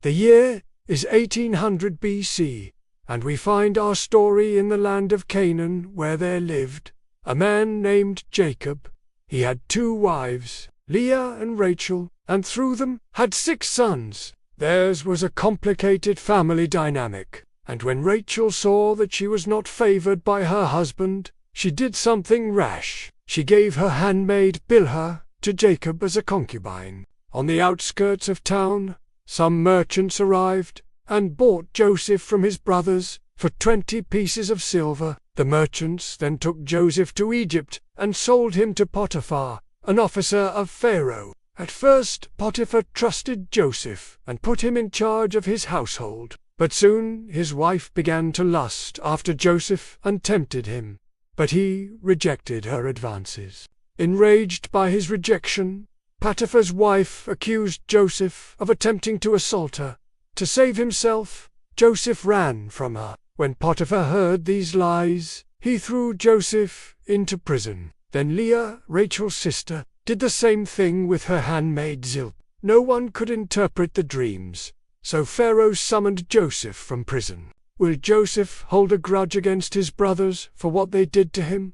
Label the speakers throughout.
Speaker 1: The year is 1800 BC, and we find our story in the land of Canaan, where there lived a man named Jacob. He had 2 wives, Leah and Rachel, and through them had 6 sons. Theirs was a complicated family dynamic, and when Rachel saw that she was not favored by her husband, she did something rash. She gave her handmaid Bilhah to Jacob as a concubine. On the outskirts of town, some merchants arrived and bought Joseph from his brothers for 20 pieces of silver. The merchants then took Joseph to Egypt and sold him to Potiphar, an officer of Pharaoh. At first, Potiphar trusted Joseph and put him in charge of his household, but soon his wife began to lust after Joseph and tempted him, but he rejected her advances. Enraged by his rejection, Potiphar's wife accused Joseph of attempting to assault her. To save himself, Joseph ran from her. When Potiphar heard these lies, he threw Joseph into prison. Then Leah, Rachel's sister, did the same thing with her handmaid Zilpah. No one could interpret the dreams, so Pharaoh summoned Joseph from prison. Will Joseph hold a grudge against his brothers for what they did to him?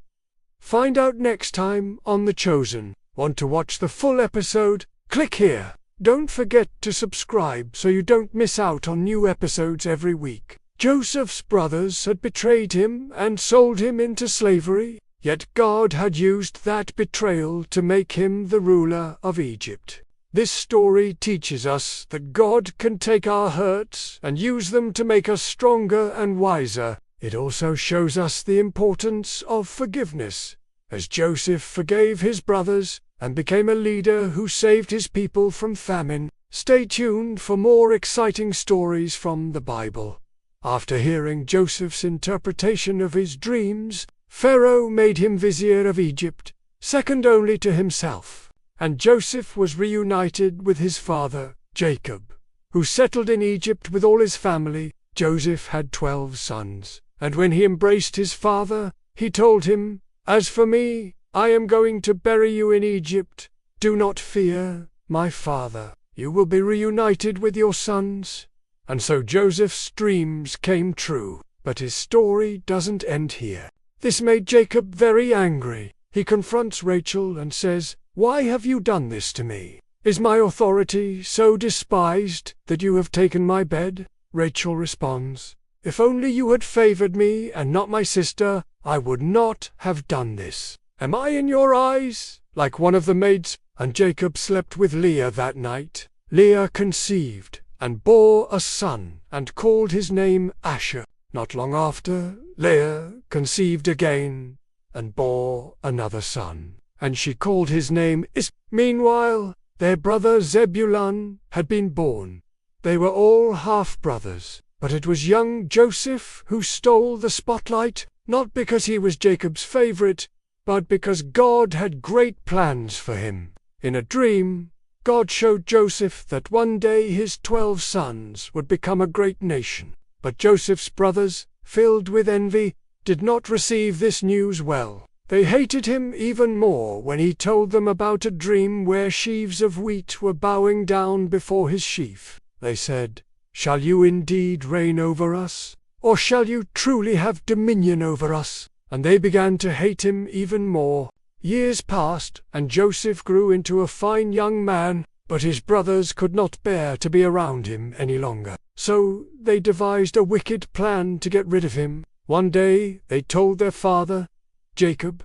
Speaker 1: Find out next time on The Chosen. Want to watch the full episode? Click here. Don't forget to subscribe so you don't miss out on new episodes every week. Joseph's brothers had betrayed him and sold him into slavery, yet God had used that betrayal to make him the ruler of Egypt. This story teaches us that God can take our hurts and use them to make us stronger and wiser. It also shows us the importance of forgiveness, as Joseph forgave his brothers and became a leader who saved his people from famine. Stay tuned for more exciting stories from the Bible. After hearing Joseph's interpretation of his dreams, Pharaoh made him vizier of Egypt, second only to himself, and Joseph was reunited with his father, Jacob, who settled in Egypt with all his family. Joseph had 12 sons, and when he embraced his father, he told him, "As for me, I am going to bury you in Egypt. Do not fear, my father. You will be reunited with your sons." And so Joseph's dreams came true. But his story doesn't end here. This made Jacob very angry. He confronts Rachel and says, "Why have you done this to me? Is my authority so despised that you have taken my bed?" Rachel responds, "If only you had favored me and not my sister, I would not have done this. Am I in your eyes like one of the maids?" And Jacob slept with Leah that night. Leah conceived and bore a son and called his name Asher. Not long after, Leah conceived again and bore another son, and she called his name Is. Meanwhile, their brother Zebulun had been born. They were all half-brothers, but it was young Joseph who stole the spotlight, not because he was Jacob's favorite, but because God had great plans for him. In a dream, God showed Joseph that one day his 12 sons would become a great nation. But Joseph's brothers, filled with envy, did not receive this news well. They hated him even more when he told them about a dream where sheaves of wheat were bowing down before his sheaf. They said, "Shall you indeed reign over us? Or shall you truly have dominion over us?" And they began to hate him even more. Years passed, and Joseph grew into a fine young man, but his brothers could not bear to be around him any longer. So they devised a wicked plan to get rid of him. One day they told their father, Jacob,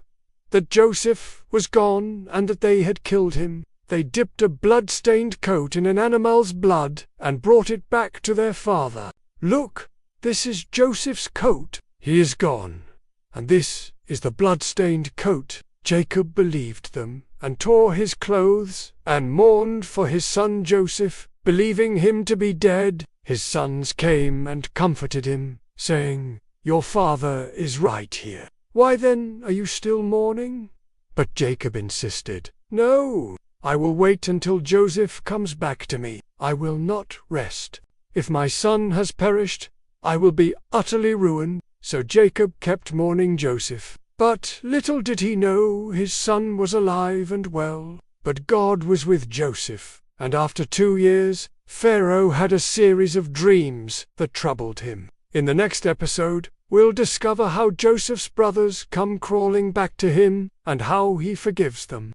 Speaker 1: that Joseph was gone and that they had killed him. They dipped a blood-stained coat in an animal's blood and brought it back to their father. "Look, this is Joseph's coat. He is gone, and this is the blood-stained coat." Jacob believed them and tore his clothes and mourned for his son Joseph, believing him to be dead. His sons came and comforted him, saying, "Your father is right here. Why then are you still mourning?" But Jacob insisted, "No, I will wait until Joseph comes back to me. I will not rest. If my son has perished, I will be utterly ruined." So Jacob kept mourning Joseph. But little did he know his son was alive and well. But God was with Joseph, and after 2 years, Pharaoh had a series of dreams that troubled him. In the next episode, we'll discover how Joseph's brothers come crawling back to him and how he forgives them.